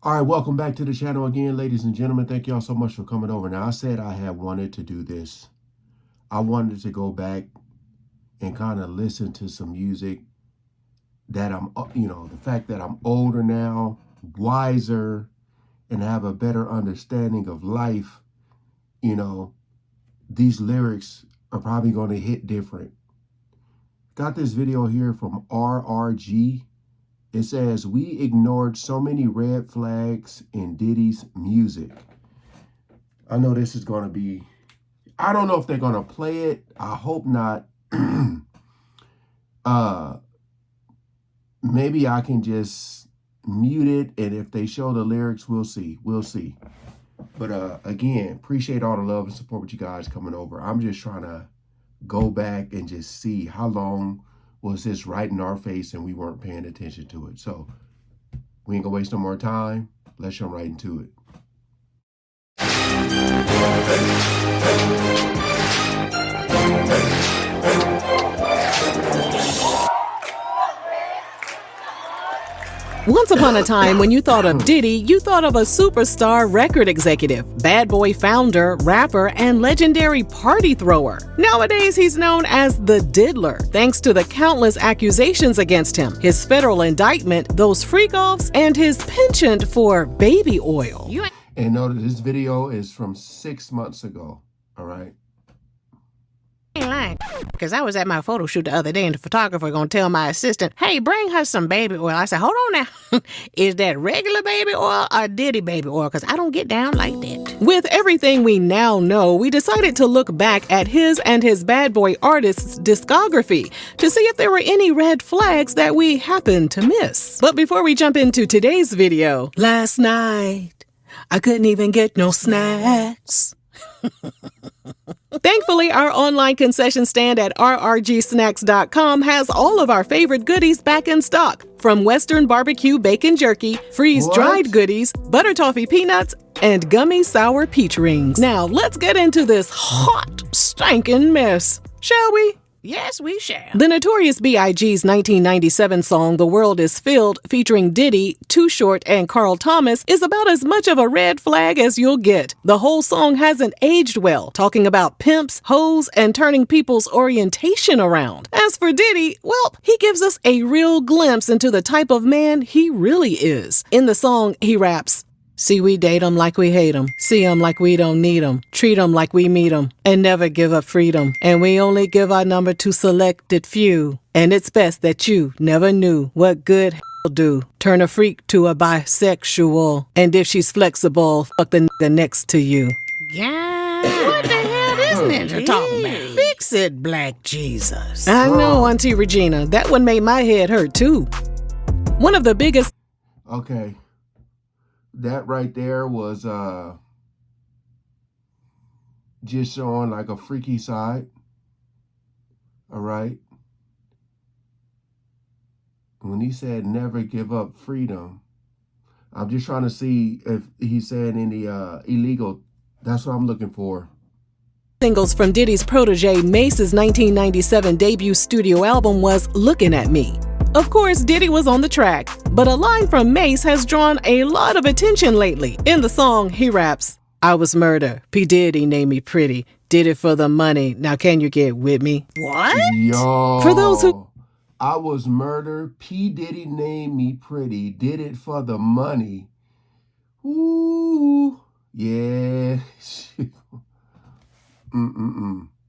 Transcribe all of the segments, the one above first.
All right, welcome back to the channel again, ladies and gentlemen. Thank y'all so much for coming over. Now, I said I had wanted to do this. I wanted to go back and kind of listen to some music that the fact that I'm older now, wiser, and have a better understanding of life, these lyrics are probably going to hit different. Got this video here from RRG. It says, we ignored so many red flags in Diddy's music. I know this is going to be, I don't know if they're going to play it. I hope not. Maybe I can just mute it. And if they show the lyrics, we'll see. We'll see. But again, appreciate all the love and support with you guys coming over. I'm just trying to go back and just see how long was this right in our face and we weren't paying attention to it. So we ain't gonna waste no more time. Let's jump right into it. Once upon a time, when you thought of Diddy, you thought of a superstar record executive, bad boy founder, rapper, and legendary party thrower. Nowadays, he's known as the Diddler, thanks to the countless accusations against him, his federal indictment, those freak-offs, and his penchant for baby oil. And notice this video is from 6 months ago, all right? Ain't lying, because I was at my photo shoot the other day and the photographer gonna tell my assistant, hey, bring her some baby oil. I said, hold on now. Is that regular baby oil or Diddy baby oil? Because I don't get down like that. With everything we now know, we decided to look back at his and his bad boy artist's discography to see if there were any red flags that we happened to miss. But before we jump into today's video, last night, I couldn't even get no snacks. Thankfully, our online concession stand at rrgsnacks.com has all of our favorite goodies back in stock, from Western barbecue bacon jerky, freeze-dried goodies, butter toffee peanuts, and gummy sour peach rings. Now, let's get into this hot, stinking mess, shall we? Yes, we shall. The Notorious B.I.G.'s 1997 song, The World Is Filled, featuring Diddy, Too Short, and Carl Thomas, is about as much of a red flag as you'll get. The whole song hasn't aged well, talking about pimps, hoes, and turning people's orientation around. As for Diddy, well, he gives us a real glimpse into the type of man he really is. In the song, he raps, see, we date 'em like we hate 'em. See 'em like we don't need 'em. Treat 'em like we meet 'em. And never give up freedom. And we only give our number to selected few. And it's best that you never knew what good will do. Turn a freak to a bisexual. And if she's flexible, fuck the nigga next to you. Yeah. What the hell this ninja talking about? Fix it, Black Jesus. I know, Auntie Regina. That one made my head hurt too. One of the biggest... Okay. That right there was just showing like a freaky side. All right. When he said never give up freedom, I'm just trying to see if he's saying any illegal. That's what I'm looking for. Singles from Diddy's protege Mace's 1997 debut studio album was Looking at Me. Of course, Diddy was on the track, but a line from Mace has drawn a lot of attention lately. In the song, he raps, I was murder, P. Diddy named me pretty, did it for the money, now can you get with me? What? Yo. For those who... I was murder, P. Diddy named me pretty, did it for the money. Ooh, yeah.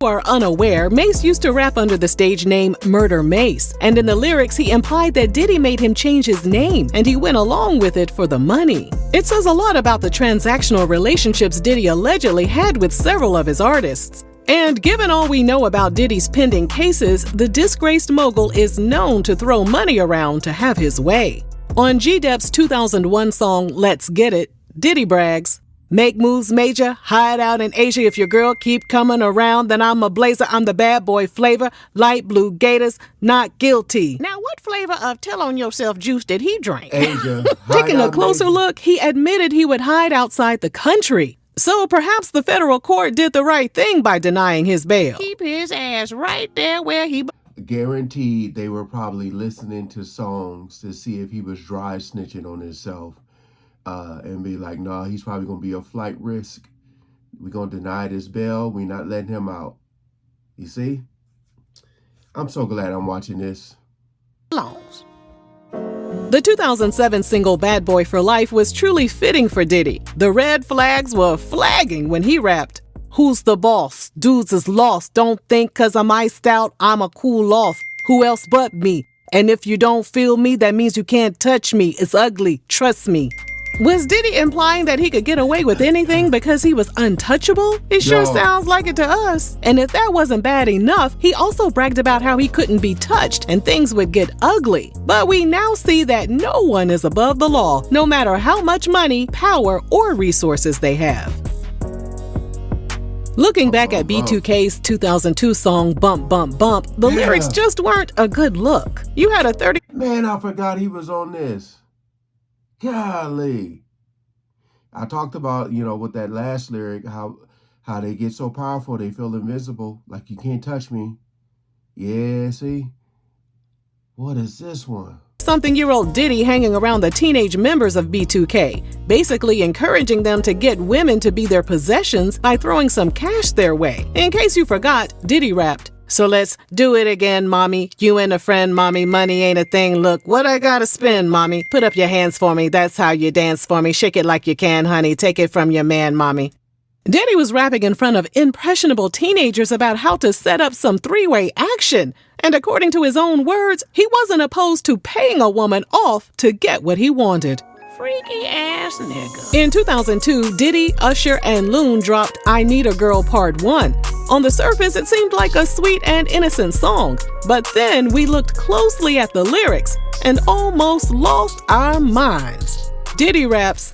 are unaware, Mace used to rap under the stage name Murder Mace, and in the lyrics he implied that Diddy made him change his name, and he went along with it for the money. It says a lot about the transactional relationships Diddy allegedly had with several of his artists. And given all we know about Diddy's pending cases, the disgraced mogul is known to throw money around to have his way. On G-Dep's 2001 song Let's Get It, Diddy brags, make moves major, hide out in Asia. If your girl keep coming around, then I'm a blazer. I'm the bad boy flavor, light blue gators, not guilty. Now, what flavor of Tell On Yourself juice did he drink? Asia. Taking a closer look, he admitted he would hide outside the country. So perhaps the federal court did the right thing by denying his bail. Keep his ass right there where he... Guaranteed they were probably listening to songs to see if he was dry snitching on himself. and be like, no, he's probably going to be a flight risk. We're going to deny this bail. We're not letting him out. You see? I'm so glad I'm watching this. The 2007 single Bad Boy for Life was truly fitting for Diddy. The red flags were flagging when he rapped, "Who's the boss? Dudes is lost. Don't think 'cause I'm iced out, I'ma cool off. Who else but me? And if you don't feel me, that means you can't touch me. It's ugly. Trust me." Was Diddy implying that he could get away with anything because he was untouchable? It sure sounds like it to us. And if that wasn't bad enough, he also bragged about how he couldn't be touched and things would get ugly. But we now see that no one is above the law, no matter how much money, power, or resources they have. Looking back at B2K's 2002 song Bump Bump Bump, the lyrics just weren't a good look. You had a 30... Man, I forgot he was on this. Golly. I talked about, with that last lyric, how they get so powerful, they feel invincible, like you can't touch me. Yeah, see? What is this one? Something-year-old Diddy hanging around the teenage members of B2K, basically encouraging them to get women to be their possessions by throwing some cash their way. In case you forgot, Diddy rapped, "So let's do it again, mommy. You and a friend, mommy. Money ain't a thing. Look, what I gotta spend, mommy. Put up your hands for me. That's how you dance for me. Shake it like you can, honey. Take it from your man, mommy." Diddy was rapping in front of impressionable teenagers about how to set up some three-way action. And according to his own words, he wasn't opposed to paying a woman off to get what he wanted. Freaky ass nigga. In 2002, Diddy, Usher, and Loon dropped I Need a Girl Part 1. On the surface, it seemed like a sweet and innocent song. But then we looked closely at the lyrics and almost lost our minds. Diddy raps,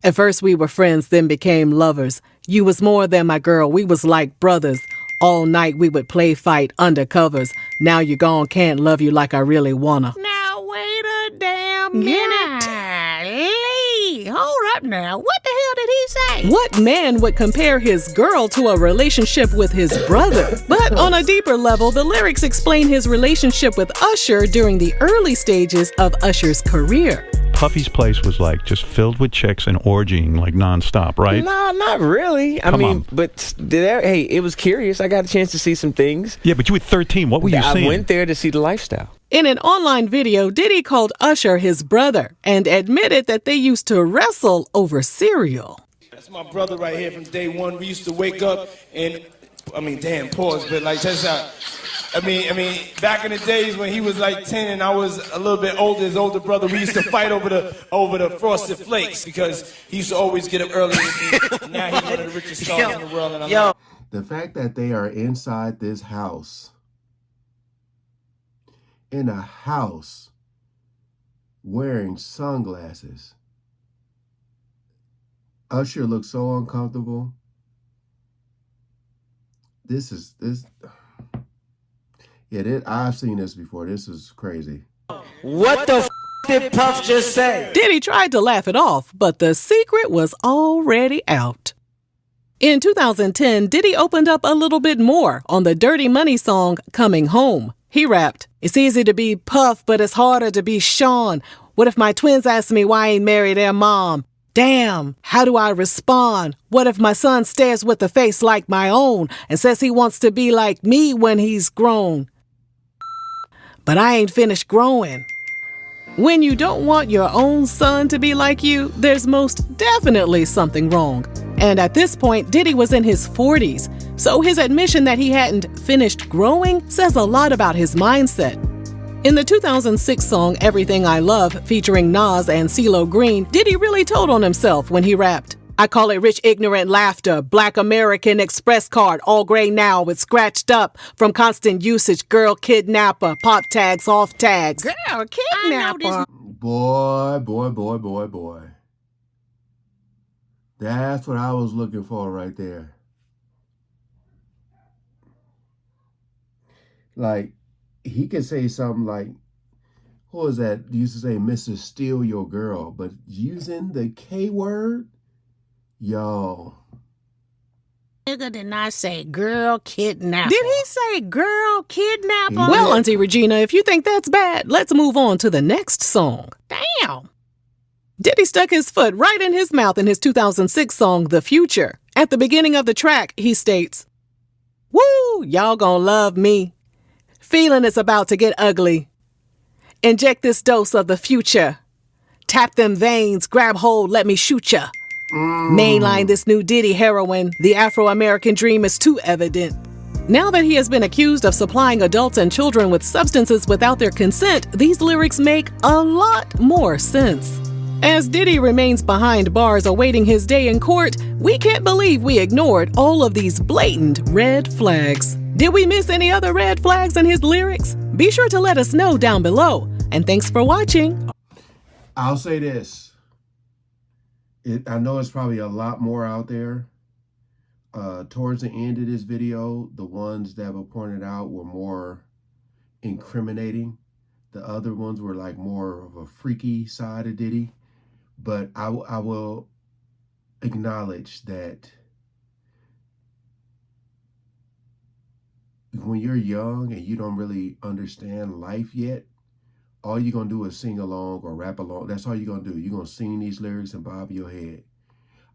"At first we were friends, then became lovers. You was more than my girl, we was like brothers. All night we would play fight undercovers. Now you gone, can't love you like I really wanna." Now wait a damn minute. Golly. Hold up now. What the hell did he say? What man would compare his girl to a relationship with his brother? But on a deeper level, the lyrics explain his relationship with Usher during the early stages of Usher's career. Puffy's place was like just filled with chicks and orgying like nonstop, right? No, not really. I mean, but hey, it was curious. I got a chance to see some things. Yeah, but you were 13. What were you seeing? I went there to see the lifestyle. In an online video, Diddy called Usher his brother and admitted that they used to wrestle over cereal. That's my brother right here from day one. We used to wake up and, damn, pause, but like, check this out. Back in the days when he was like 10 and I was a little bit older, his older brother, we used to fight over the Frosted Flakes because he used to always get up early with me. Now he's one of the richest stars in the world. And I'm The fact that they are inside this house, in a house, wearing sunglasses. Usher looks so uncomfortable. I've seen this before. This is crazy. What the did Puff just say? Diddy tried to laugh it off, but the secret was already out. In 2010, Diddy opened up a little bit more on the Dirty Money song Coming Home. He rapped, "It's easy to be Puff, but it's harder to be Sean. What if my twins ask me why I ain't married their mom? Damn, how do I respond? What if my son stares with a face like my own and says he wants to be like me when he's grown? But I ain't finished growing." When you don't want your own son to be like you, there's most definitely something wrong. And at this point, Diddy was in his 40s, so his admission that he hadn't finished growing says a lot about his mindset. In the 2006 song Everything I Love, featuring Nas and CeeLo Green, Diddy really told on himself when he rapped, "I call it rich, ignorant laughter, Black American Express card, all gray now, it's scratched up from constant usage, girl kidnapper, pop tags, off tags." Girl kidnapper. Boy. That's what I was looking for right there. Like, he could say something like, what was that? You used to say, "Mr. Steal Your Girl," but using the K word? Yo. Nigga did not say girl kidnapper. Did he say girl kidnapper? Well, Auntie Regina, if you think that's bad, let's move on to the next song. Damn. Diddy stuck his foot right in his mouth in his 2006 song, The Future. At the beginning of the track, he states, "Woo, y'all gonna love me. Feeling it's about to get ugly. Inject this dose of the future. Tap them veins, grab hold, let me shoot ya. Mainline this new Diddy heroin. The Afro-American dream is too evident." Now that he has been accused of supplying adults and children with substances without their consent, these lyrics make a lot more sense. As Diddy remains behind bars awaiting his day in court, we can't believe we ignored all of these blatant red flags. Did we miss any other red flags in his lyrics? Be sure to let us know down below. And thanks for watching. I'll say this. I know it's probably a lot more out there. Towards the end of this video, the ones that were pointed out were more incriminating. The other ones were like more of a freaky side of Diddy. But I will acknowledge that when you're young and you don't really understand life yet, all you're going to do is sing along or rap along. That's all you're going to do. You're going to sing these lyrics and bob your head.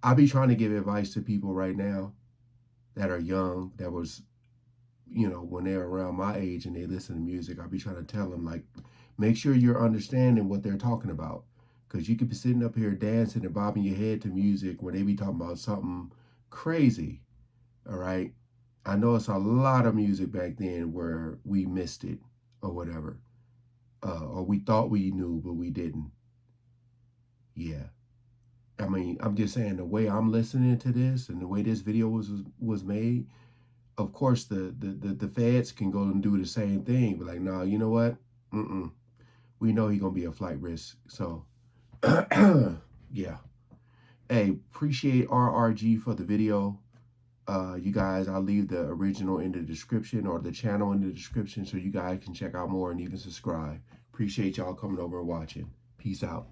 I'll be trying to give advice to people right now that are young, that was, when they're around my age and they listen to music, I'll be trying to tell them, like, make sure you're understanding what they're talking about. Because you could be sitting up here dancing and bobbing your head to music when they be talking about something crazy, all right? I know it's a lot of music back then where we missed it or whatever. Or we thought we knew, but we didn't. Yeah. I mean, I'm just saying the way I'm listening to this and the way this video was made, of course, the feds can go and do the same thing. But like, no, you know what? We know he's going to be a flight risk. So, yeah. Hey, appreciate RRG for the video. You guys, I'll leave the original in the description or the channel in the description so you guys can check out more and even subscribe. Appreciate y'all coming over and watching. Peace out.